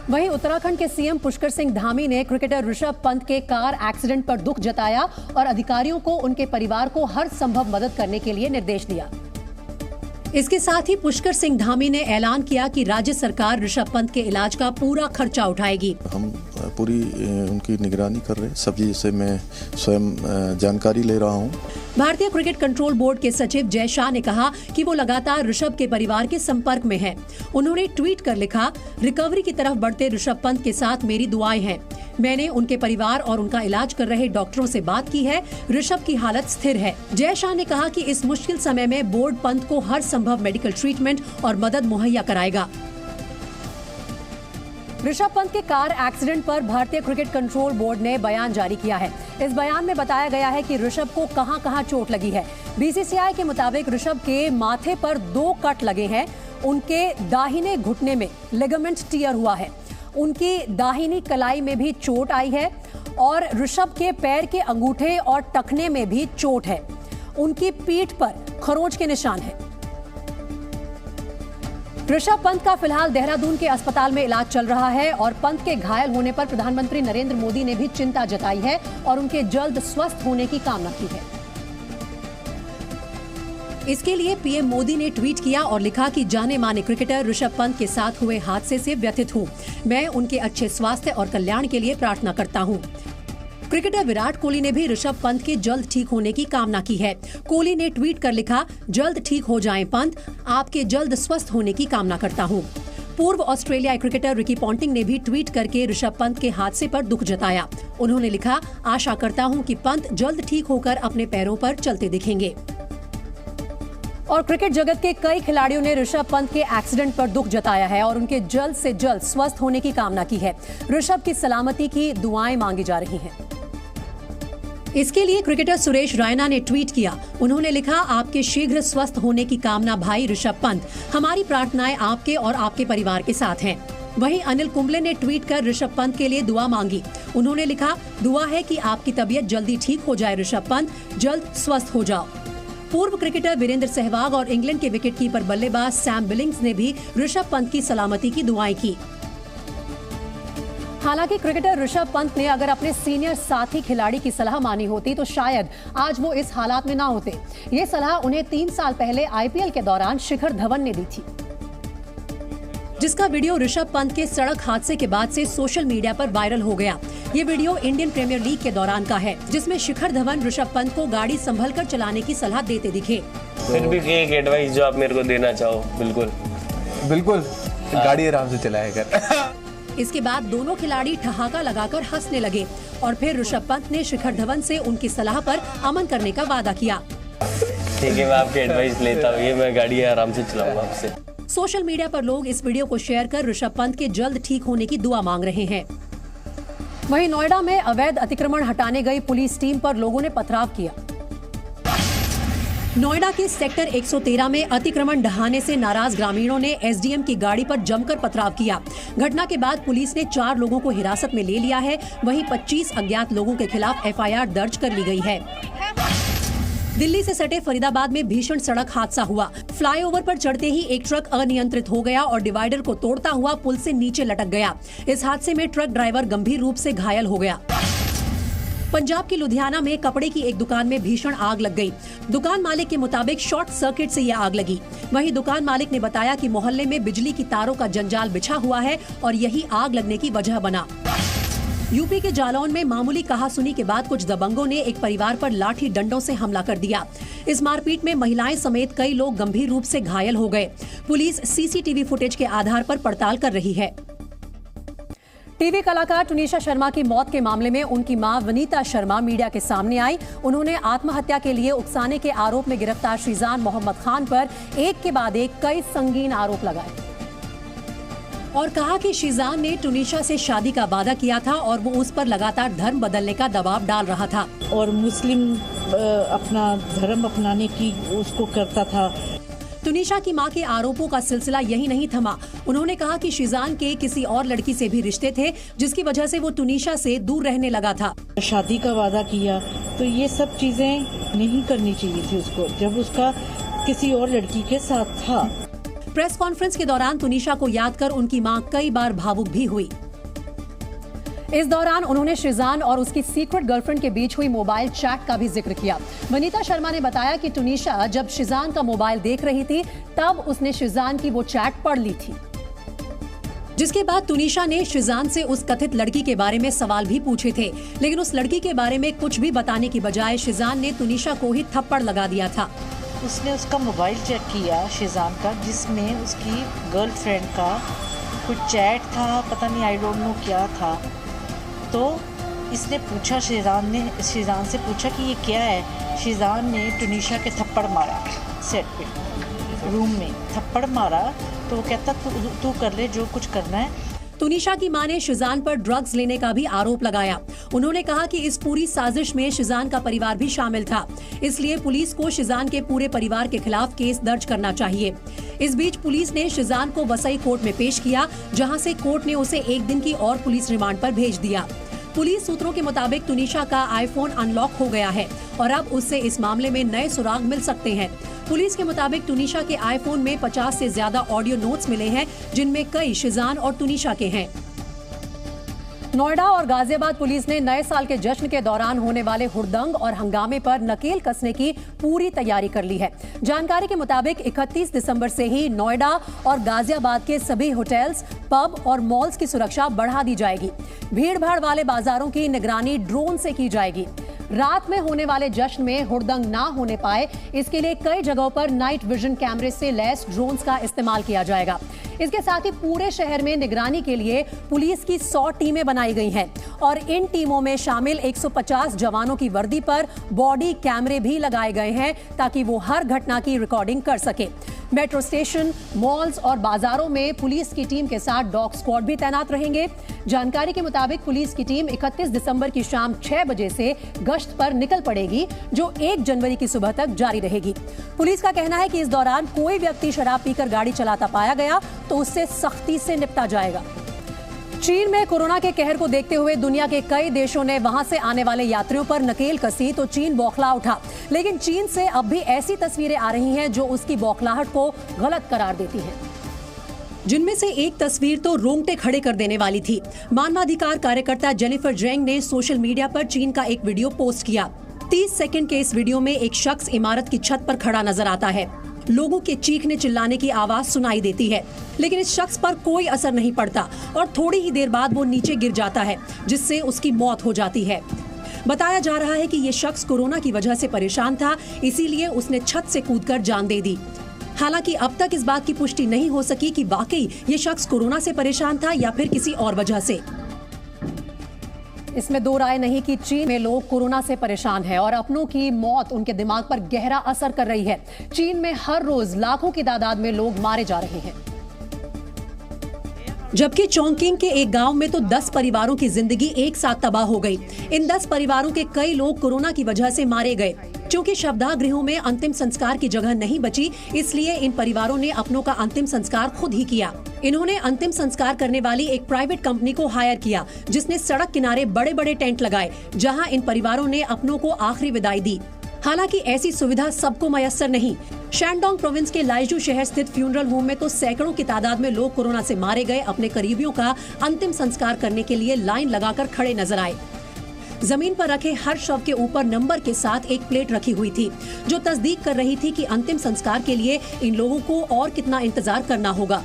वहीं उत्तराखंड के सीएम पुष्कर सिंह धामी ने क्रिकेटर ऋषभ पंत के कार एक्सीडेंट पर दुख जताया और अधिकारियों को उनके परिवार को हर संभव मदद करने के लिए निर्देश दिया। इसके साथ ही पुष्कर सिंह धामी ने ऐलान किया कि राज्य सरकार ऋषभ पंत के इलाज का पूरा खर्चा उठाएगी। हम पूरी उनकी निगरानी कर रहे हैं, सब चीज से मैं स्वयं जानकारी ले रहा हूं। भारतीय क्रिकेट कंट्रोल बोर्ड के सचिव जय शाह ने कहा कि वो लगातार ऋषभ के परिवार के संपर्क में हैं। उन्होंने ट्वीट कर लिखा, रिकवरी की तरफ बढ़ते ऋषभ पंत के साथ मेरी दुआएं हैं। मैंने उनके परिवार और उनका इलाज कर रहे डॉक्टरों से बात की है। ऋषभ की हालत स्थिर है। जय शाह ने कहा कि इस मुश्किल समय में बोर्ड पंत को हर संभव मेडिकल ट्रीटमेंट और मदद मुहैया कराएगा। ऋषभ पंत के कार एक्सीडेंट पर भारतीय क्रिकेट कंट्रोल बोर्ड ने बयान जारी किया है। इस बयान में बताया गया है कि ऋषभ को कहां-कहां चोट लगी है। बीसीसीआई के मुताबिक ऋषभ के माथे पर 2 कट लगे हैं। उनके दाहिने घुटने में लिगामेंट टियर हुआ है। उनकी दाहिनी कलाई में भी चोट आई है और ऋषभ के पैर के अंगूठे और टखने में भी चोट है। उनकी पीठ पर खरोंच के निशान हैं। ऋषभ पंत का फिलहाल देहरादून के अस्पताल में इलाज चल रहा है और पंत के घायल होने पर प्रधानमंत्री नरेंद्र मोदी ने भी चिंता जताई है और उनके जल्द स्वस्थ होने की कामना की है। इसके लिए पीएम मोदी ने ट्वीट किया और लिखा कि जाने माने क्रिकेटर ऋषभ पंत के साथ हुए हादसे से व्यथित हूं। मैं उनके अच्छे स्वास्थ्य और कल्याण के लिए प्रार्थना करता हूं। क्रिकेटर विराट कोहली ने भी ऋषभ पंत के जल्द ठीक होने की कामना की है। कोहली ने ट्वीट कर लिखा, जल्द ठीक हो जाएं पंत, आपके जल्द स्वस्थ होने की कामना करता हूं। पूर्व ऑस्ट्रेलियाई क्रिकेटर रिकी पॉन्टिंग ने भी ट्वीट करके ऋषभ पंत के हादसे पर दुख जताया। उन्होंने लिखा, आशा करता हूं कि पंत जल्द ठीक होकर अपने पैरों पर चलते दिखेंगे। और क्रिकेट जगत के कई खिलाड़ियों ने ऋषभ पंत के एक्सीडेंट पर दुख जताया है और उनके जल्द से जल्द स्वस्थ होने की कामना की है। ऋषभ की सलामती की दुआएं मांगी जा रही हैं। इसके लिए क्रिकेटर सुरेश रैना ने ट्वीट किया। उन्होंने लिखा, आपके शीघ्र स्वस्थ होने की कामना भाई ऋषभ पंत। हमारी प्रार्थनाएं आपके और आपके परिवार के साथ हैं। वहीं अनिल कुंबले ने ट्वीट कर ऋषभ पंत के लिए दुआ मांगी। उन्होंने लिखा, दुआ है कि आपकी तबीयत जल्दी ठीक हो जाए ऋषभ पंत, जल्द स्वस्थ हो जाओ। पूर्व क्रिकेटर वीरेंद्र सहवाग और इंग्लैंड के विकेटकीपर बल्लेबाज सैम बिलिंग्स ने भी ऋषभ पंत की सलामती की दुआएं की। हालांकि क्रिकेटर ऋषभ पंत ने अगर अपने सीनियर साथी खिलाड़ी की सलाह मानी होती तो शायद आज वो इस हालात में ना होते। ये सलाह उन्हें 3 साल पहले आईपीएल के दौरान शिखर धवन ने दी थी, जिसका वीडियो ऋषभ पंत के सड़क हादसे के बाद से सोशल मीडिया पर वायरल हो गया। ये वीडियो इंडियन प्रीमियर लीग के दौरान का है, जिसमें शिखर धवन ऋषभ पंत को गाड़ी संभल कर चलाने की सलाह देते दिखे। फिर भी एक एडवाइस जो आप मेरे को देना चाहो। बिल्कुल गाड़ी आराम से चलाया कर। इसके बाद दोनों खिलाड़ी ठहाका लगाकर हंसने लगे और फिर ऋषभ पंत ने शिखर धवन से उनकी सलाह पर अमल करने का वादा किया। ठीक है, मैं आपकी एडवाइस लेता हूँ, ये मैं गाड़ी आराम से चलाऊंगा आपसे। सोशल मीडिया पर लोग इस वीडियो को शेयर कर ऋषभ पंत के जल्द ठीक होने की दुआ मांग रहे हैं। वहीं नोएडा में अवैध अतिक्रमण हटाने गई पुलिस टीम पर लोगों ने पथराव किया। नोएडा के सेक्टर 113 में अतिक्रमण ढहाने से नाराज ग्रामीणों ने एसडीएम की गाड़ी पर जमकर पथराव किया। घटना के बाद पुलिस ने 4 लोगों को हिरासत में ले लिया है। वहीं 25 अज्ञात लोगों के खिलाफ एफआईआर दर्ज कर ली गई है। दिल्ली से सटे फरीदाबाद में भीषण सड़क हादसा हुआ। फ्लाईओवर पर चढ़ते ही एक ट्रक अनियंत्रित हो गया और डिवाइडर को तोड़ता हुआ पुल से नीचे लटक गया। इस हादसे में ट्रक ड्राइवर गंभीर रूप से घायल हो गया। पंजाब के लुधियाना में कपड़े की एक दुकान में भीषण आग लग गई। दुकान मालिक के मुताबिक शॉर्ट सर्किट से यह आग लगी। वहीं दुकान मालिक ने बताया कि मोहल्ले में बिजली की तारों का जंजाल बिछा हुआ है और यही आग लगने की वजह बना। यूपी के जालौन में मामूली कहासुनी के बाद कुछ दबंगों ने एक परिवार पर लाठी डंडों से हमला कर दिया। इस मारपीट में महिलाएं समेत कई लोग गंभीर रूप से घायल हो गए। पुलिस सीसीटीवी फुटेज के आधार पर पड़ताल कर रही है। टीवी कलाकार टुनीशा शर्मा की मौत के मामले में उनकी मां वनीता शर्मा मीडिया के सामने आई। उन्होंने आत्महत्या के लिए उकसाने के आरोप में गिरफ्तार शीजान मोहम्मद खान पर एक के बाद एक कई संगीन आरोप लगाए और कहा कि शीजान ने टुनीशा से शादी का वादा किया था और वो उस पर लगातार धर्म बदलने का दबाव डाल रहा था और मुस्लिम अपना धर्म अपनाने की उसको करता था। टुनीशा की मां के आरोपों का सिलसिला यही नहीं थमा। उन्होंने कहा कि शीजान के किसी और लड़की से भी रिश्ते थे, जिसकी वजह से वो टुनीशा से दूर रहने लगा था। शादी का वादा किया तो ये सब चीजें नहीं करनी चाहिए थी उसको, जब उसका किसी और लड़की के साथ था। प्रेस कॉन्फ्रेंस के दौरान तुनिशा को याद कर उनकी मां कई बार भावुक भी हुई। इस दौरान उन्होंने शिजान और उसकी सीक्रेट गर्लफ्रेंड के बीच हुई मोबाइल चैट का भी जिक्र किया। वनीता शर्मा ने बताया कि तुनिशा जब शिजान का मोबाइल देख रही थी तब उसने शिजान की वो चैट पढ़ ली थी, जिसके बाद तुनिशा ने शिजान से उस कथित लड़की के बारे में सवाल भी पूछे थे, लेकिन उस लड़की के बारे में कुछ भी बताने की बजाय शिजान ने तुनिशा को ही थप्पड़ लगा दिया था। उसने उसका मोबाइल चेक किया शिजान का, जिसमें उसकी गर्लफ्रेंड का कुछ चैट था, पता नहीं आई डोंट नो क्या था। तो इसने पूछा, शिजान से पूछा कि ये क्या है। शिजान ने तुनिशा के थप्पड़ मारा, सेट पे रूम में थप्पड़ मारा। तो वो कहता तू कर ले जो कुछ करना है। तुनिशा की मां ने शिजान पर ड्रग्स लेने का भी आरोप लगाया। उन्होंने कहा कि इस पूरी साजिश में शिजान का परिवार भी शामिल था, इसलिए पुलिस को शिजान के पूरे परिवार के खिलाफ केस दर्ज करना चाहिए। इस बीच पुलिस ने शिजान को वसई कोर्ट में पेश किया, जहां से कोर्ट ने उसे 1 दिन की और पुलिस रिमांड पर भेज दिया। पुलिस सूत्रों के मुताबिक तुनिशा का आईफोन अनलॉक हो गया है और अब उससे इस मामले में नए सुराग मिल सकते हैं। पुलिस के मुताबिक तुनिशा के आईफोन में 50 से ज्यादा ऑडियो नोट्स मिले हैं, जिनमें कई शिजान और तुनिशा के हैं। नोएडा और गाजियाबाद पुलिस ने नए साल के जश्न के दौरान होने वाले हुड़दंग और हंगामे पर नकेल कसने की पूरी तैयारी कर ली है। जानकारी के मुताबिक 31 दिसंबर से ही नोएडा और गाजियाबाद के सभी होटल्स, पब और मॉल्स की सुरक्षा बढ़ा दी जाएगी। भीड़-भाड़ वाले बाजारों की निगरानी ड्रोन से की जाएगी। रात में होने वाले जश्न में हुड़दंग ना होने पाए, इसके लिए कई जगहों पर नाइट विजन कैमरे से लैस ड्रोन्स का इस्तेमाल किया जाएगा। इसके साथ ही पूरे शहर में निगरानी के लिए पुलिस की 100 टीमें बनाई गई हैं और इन टीमों में शामिल 150 जवानों की वर्दी पर बॉडी कैमरे भी लगाए गए हैं, ताकि वो हर घटना की रिकॉर्डिंग कर सके। मेट्रो स्टेशन, मॉल्स और बाजारों में पुलिस की टीम के साथ डॉग स्क्वाड भी तैनात रहेंगे। जानकारी के मुताबिक पुलिस की टीम 31 दिसंबर की शाम 6 बजे से गश्त पर निकल पड़ेगी, जो 1 जनवरी की सुबह तक जारी रहेगी। पुलिस का कहना है कि इस दौरान कोई व्यक्ति शराब पीकर गाड़ी चलाता पाया गया तो उससे सख्ती से निपटा जाएगा। चीन में कोरोना के कहर को देखते हुए दुनिया के कई देशों ने वहां से आने वाले यात्रियों पर नकेल कसी तो चीन बौखला उठा, लेकिन चीन से अब भी ऐसी तस्वीरें आ रही हैं जो उसकी बौखलाहट को गलत करार देती हैं, जिनमें से एक तस्वीर तो रोंगटे खड़े कर देने वाली थी। मानवाधिकार कार्यकर्ता जेनिफर जेंग ने सोशल मीडिया पर चीन का एक वीडियो पोस्ट किया। 30 सेकंड के इस वीडियो में एक शख्स इमारत की छत पर खड़ा नजर आता है। लोगों के चीखने चिल्लाने की आवाज सुनाई देती है, लेकिन इस शख्स पर कोई असर नहीं पड़ता और थोड़ी ही देर बाद वो नीचे गिर जाता है, जिससे उसकी मौत हो जाती है। बताया जा रहा है कि ये शख्स कोरोना की वजह से परेशान था, इसीलिए उसने छत से कूदकर जान दे दी। हालांकि अब तक इस बात की पुष्टि नहीं हो सकी कि वाकई ये शख्स कोरोना से परेशान था या फिर किसी और वजह से। इसमें दो राय नहीं कि चीन में लोग कोरोना से परेशान हैं और अपनों की मौत उनके दिमाग पर गहरा असर कर रही है। चीन में हर रोज लाखों की तादाद में लोग मारे जा रहे हैं, जबकि चोंगकिंग के एक गांव में तो 10 परिवारों की जिंदगी एक साथ तबाह हो गई। इन 10 परिवारों के कई लोग कोरोना की वजह से मारे गए। क्योंकि शवदाह गृहों में अंतिम संस्कार की जगह नहीं बची, इसलिए इन परिवारों ने अपनों का अंतिम संस्कार खुद ही किया। इन्होंने अंतिम संस्कार करने वाली एक प्राइवेट कंपनी को हायर किया, जिसने सड़क किनारे बड़े बड़े टेंट लगाए, जहां इन परिवारों ने अपनों को आखिरी विदाई दी। हालांकि ऐसी सुविधा सबको मयस्सर नहीं। शैंडोंग प्रोविंस के लाइजू शहर स्थित फ्यूनरल होम में तो सैकड़ों की तादाद में लोग कोरोना से मारे गए अपने करीबियों का अंतिम संस्कार करने के लिए लाइन लगाकर खड़े नजर आए। जमीन पर रखे हर शव के ऊपर नंबर के साथ एक प्लेट रखी हुई थी, जो तस्दीक कर रही थी कि अंतिम संस्कार के लिए इन लोगों को और कितना इंतजार करना होगा।